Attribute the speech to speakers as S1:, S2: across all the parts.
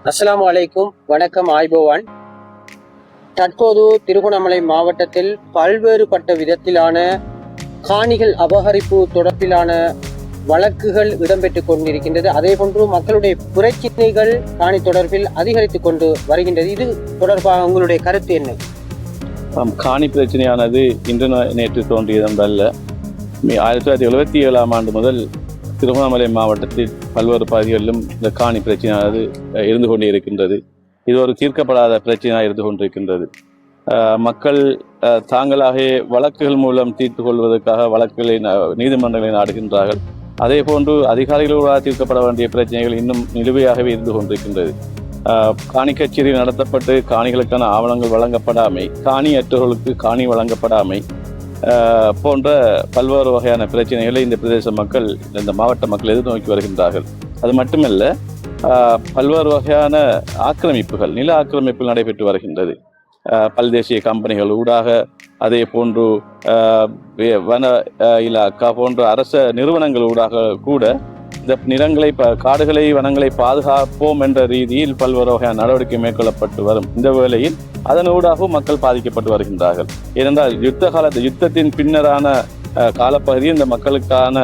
S1: அஸ்ஸலாமு அலைக்கும். வணக்கம் ஆய்போவான். தற்போது திருகோணமலை மாவட்டத்தில் பல்வேறுபட்ட விதத்திலான காணிகள் அபகரிப்பு தொடர்பிலான வழக்குகள் இடம்பெற்றுக் கொண்டிருக்கின்றது. அதே போன்று மக்களுடைய பிரச்சினைகள் காணி தொடர்பில் அதிகரித்துக் கொண்டு வருகின்றது. இது தொடர்பாக உங்களுடைய கருத்து என்ன?
S2: காணி பிரச்சனையானது இன்று நேற்று தோன்றியதல்ல. 1977 ஆண்டு முதல் திருகோணமலை மாவட்டத்தில் பல்வேறு பகுதிகளிலும் இந்த காணி பிரச்சனையானது இருந்து கொண்டே இருக்கின்றது. இது ஒரு தீர்க்கப்படாத பிரச்சனையாக இருந்து கொண்டிருக்கின்றது. மக்கள் தாங்களாக வழக்குகள் மூலம் தீர்த்து கொள்வதற்காக வழக்குகளை நீதிமன்றங்களை நாடுகின்றார்கள். அதே போன்று அதிகாரிகளோடு தீர்க்கப்பட வேண்டிய பிரச்சனைகள் இன்னும் நிலுவையாகவே இருந்து கொண்டிருக்கின்றது. காணி கச்சேரி நடத்தப்பட்டு காணிகளுக்கான ஆவணங்கள் வழங்கப்படாமை, காணியற்றவர்களுக்கு காணி வழங்கப்படாமை போன்ற பல்வேறு வகையான பிரச்சனைகளை இந்த பிரதேச மக்கள், இந்த மாவட்ட மக்கள் எதிர்நோக்கி வருகின்றார்கள். அது மட்டுமல்ல, பல்வேறு வகையான ஆக்கிரமிப்புகள், நில ஆக்கிரமிப்புகள் நடைபெற்று வருகின்றது. பல்தேசிய கம்பெனிகள் ஊடாக, அதே போன்று வன இலாக்கா போன்ற அரச நிறுவனங்கள் ஊடாக கூட இந்த நிலங்களை, காடுகளை, வனங்களை பாதுகாப்போம் என்ற ரீதியில் பல்வேறு வகையான நடவடிக்கை மேற்கொள்ளப்பட்டு வரும் இந்த வேளையில் அதனூடாகவும் மக்கள் பாதிக்கப்பட்டு வருகின்றார்கள். ஏனென்றால் யுத்தத்தின் பின்னரான காலப்பகுதியில் இந்த மக்களுக்கான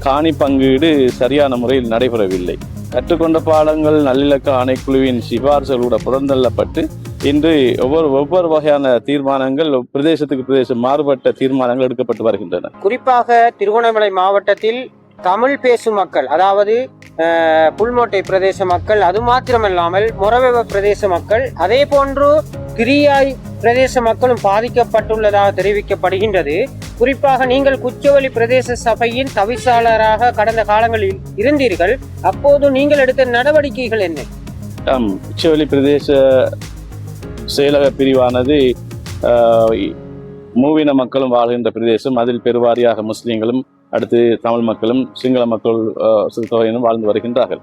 S2: காணி பங்கீடு சரியான முறையில் நடைபெறவில்லை. கற்றுக்கொண்ட பாடங்கள் நல்லிலக்க ஆணைக்குழுவின் சிபாரிசுகளோட புறந்தள்ளப்பட்டு இன்று ஒவ்வொரு வகையான தீர்மானங்கள் பிரதேசத்துக்கு பிரதேசம் மாறுபட்ட தீர்மானங்கள் எடுக்கப்பட்டு வருகின்றன.
S1: குறிப்பாக திருகோணமலை மாவட்டத்தில் தமிழ் பேசும் மக்கள், அதாவது புல்மோட்டை பிரதேச மக்கள், அது மாத்திரமல்லாமல் மொரவெவ பிரதேச மக்கள், அதே போன்று கிரியாய் பிரதேச மக்களும் பாதிக்கப்பட்டுள்ளதாக தெரிவிக்கப்படுகின்றது. குறிப்பாக நீங்கள் குச்சவெளி பிரதேச சபையின் தவிசாளராக கடந்த காலங்களில் இருந்தீர்கள். அப்போது நீங்கள் எடுத்த நடவடிக்கைகள் என்ன?
S2: குச்சவெளி பிரதேச செயலக பிரிவானது மூவின மக்களும் வாழ்கின்ற பிரதேசம். அதில் பெருவாரியாக முஸ்லீம்களும், அடுத்து தமிழ் மக்களும், சிங்கள மக்கள் தொகையினும் வாழ்ந்து வருகின்றார்கள்.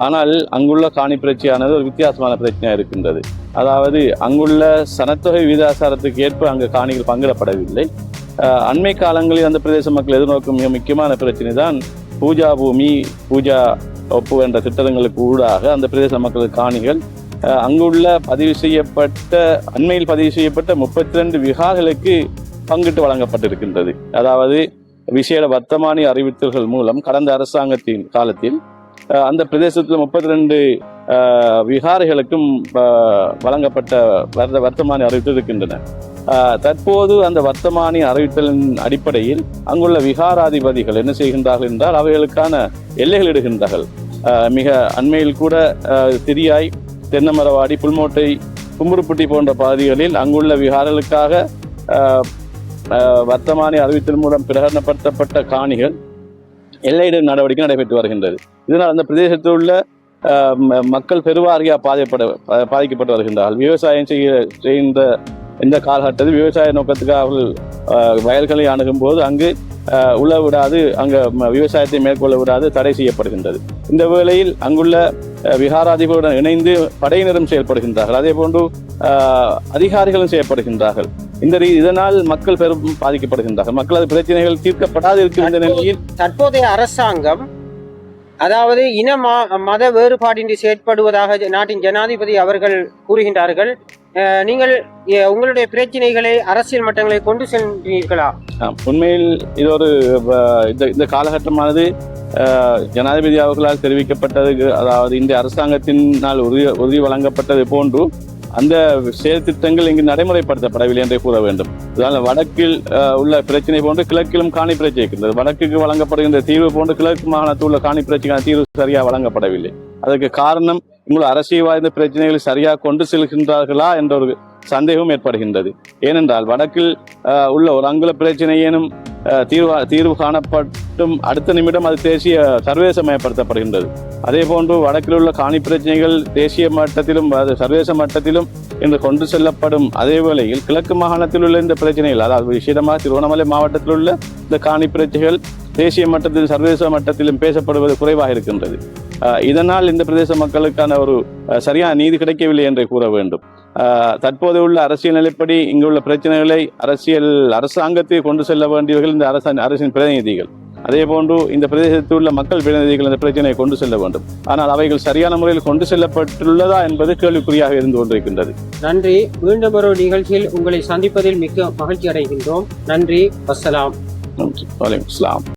S2: ஆனால் அங்குள்ள காணி பிரச்சனையானது ஒரு வித்தியாசமான பிரச்சனையாக இருக்கின்றது. அதாவது அங்குள்ள சனத்தொகை விகிதாசாரத்துக்கு ஏற்ப அங்கு காணிகள் பங்கிடப்படவில்லை. அண்மை காலங்களில் அந்த பிரதேச மக்கள் எதிர்நோக்கும் மிக முக்கியமான பிரச்சனை தான் பூஜா பூமி, பூஜா ஒப்பு என்ற திட்டங்களுக்கு ஊடாக அந்த பிரதேச மக்களுக்கு காணிகள் அங்குள்ள அண்மையில் பதிவு செய்யப்பட்ட 32 விகார்களுக்கு பங்கிட்டு வழங்கப்பட்டிருக்கின்றது. அதாவது விசேட வர்த்தமானி அறிவித்தல்கள் மூலம் கடந்த அரசாங்கத்தின் காலத்தில் அந்த பிரதேசத்தில் 32 விகாரைகளுக்கும் வழங்கப்பட்ட வர்த்தமானி அறிவித்தல் இருக்கின்றன. தற்போது அந்த வர்த்தமானி அறிவித்தலின் அடிப்படையில் அங்குள்ள விகாராதிபதிகள் என்ன செய்கின்றார்கள் என்றால் அவைகளுக்கான எல்லைகள் இடுகின்றார்கள். மிக அண்மையில் கூட திரியாய், தென்னமரவாடி, புல்மோட்டை, கும்புருப்பட்டி போன்ற பகுதிகளில் அங்குள்ள விகாரங்களுக்காக வர்த்தமானி அறிவித்தல் மூலம் பிரகடனப்படுத்தப்பட்ட காணிகள் எல்லையிடும் நடவடிக்கை நடைபெற்று வருகின்றது. இதனால் அந்த பிரதேசத்தில் உள்ள மக்கள் பெருவாரியாக பாதிக்கப்பட்டு வருகின்றார்கள். விவசாயம் செய்கின்ற இந்த காலகட்டத்தில் விவசாய நோக்கத்துக்காக அவர்கள் வயல்களை அணுகும் போது அங்கு உள்ள விடாது, அங்கு விவசாயத்தை மேற்கொள்ள விடாது தடை செய்யப்படுகின்றது. இந்த வேளையில் அங்குள்ள விகாராதிபதியுடன் இணைந்து படையினரும் செயல்படுகின்றார்கள். அதே போன்று அதிகாரிகளும் செயல்படுகின்றார்கள். இதனால் மக்கள் பெரும் பாதிக்கப்படுகின்றார்கள். மக்களது பிரச்சனைகள் தீர்க்கப்படாது இருக்கின்ற நிலையில்
S1: தற்போதைய அரசாங்கம், அதாவது இன மத வேறுபாடின்றி செயற்படுவதாக நாட்டின் ஜனாதிபதி அவர்கள் கூறுகின்றார்கள். நீங்கள் உங்களுடைய பிரச்சனைகளை அரசியல் மட்டங்களை கொண்டு சென்றீர்களா?
S2: உண்மையில் இது ஒரு இந்த காலகட்டமானது ஜனாதிபதி அவர்களால் தெரிவிக்கப்பட்டது, அதாவது இந்த அரசாங்கத்தினால் உறுதி வழங்கப்பட்டது போன்று அந்த செயல் திட்டங்கள் இங்கு நடைமுறைப்படுத்தப்படவில்லை என்றே கூற வேண்டும். இதனால் வடக்கில் உள்ள பிரச்சனை போன்று கிழக்கிலும் காணி பிரச்சனை இருக்கின்றது. வடக்குக்கு வழங்கப்படுகின்ற தீர்வு போன்று கிழக்கு மாகாணத்தில் உள்ள காணி பிரச்சனைக்கான தீர்வு சரியாக வழங்கப்படவில்லை. அதற்கு காரணம் இங்குள்ள அரசியல் வாய்ந்த பிரச்சனைகளை சரியாக கொண்டு செல்கின்றார்களா என்ற ஒரு சந்தேகம் ஏற்படுகின்றது. ஏனென்றால் வடக்கில் உள்ள ஒரு அங்குல பிரச்சனையேனும் தீர்வு காணப்பட்டும் அடுத்த நிமிடம் அது தேசிய சர்வதேசமயப்படுத்தப்படுகின்றது. அதே போன்று வடக்கில் உள்ள காணி பிரச்சனைகள் தேசிய மட்டத்திலும் சர்வதேச மட்டத்திலும் இன்று கொண்டு செல்லப்படும் அதே வேளையில் கிழக்கு மாகாணத்தில் உள்ள இந்த பிரச்சனைகள், அதாவது விசேடமாக திருவண்ணாமலை மாவட்டத்தில் உள்ள இந்த காணி பிரச்சனைகள் தேசிய மட்டத்திலும் சர்வதேச மட்டத்திலும் பேசப்படுவது குறைவாக இருக்கின்றது. இதனால் இந்த பிரதேச மக்களுக்கான ஒரு சரியான நீதி கிடைக்கவில்லை என்றே கூற வேண்டும். தற்போது உள்ள அரசியல் நிலைப்படி இங்குள்ள பிரச்சனைகளை அரசாங்கத்தை கொண்டு செல்ல வேண்டியவர்கள் இந்த அரசின் பிரதிநிதிகள். அதே போன்று இந்த பிரதேசத்தில் உள்ள மக்கள் பிரதிநிதிகள் இந்த பிரச்சனையை கொண்டு செல்ல வேண்டும். ஆனால் அவைகள் சரியான முறையில் கொண்டு செல்லப்பட்டுள்ளதா என்பது கேள்விக்குறியாக இருந்து கொண்டிருக்கின்றது.
S1: நன்றி. மீண்டும் ஒரு நிகழ்ச்சியில் உங்களை சந்திப்பதில் மிக்க மகிழ்ச்சி அடைகின்றோம். நன்றி. வஸ்ஸலாம்.
S2: நன்றி. வலைக்கும் அஸ்ஸலாம்.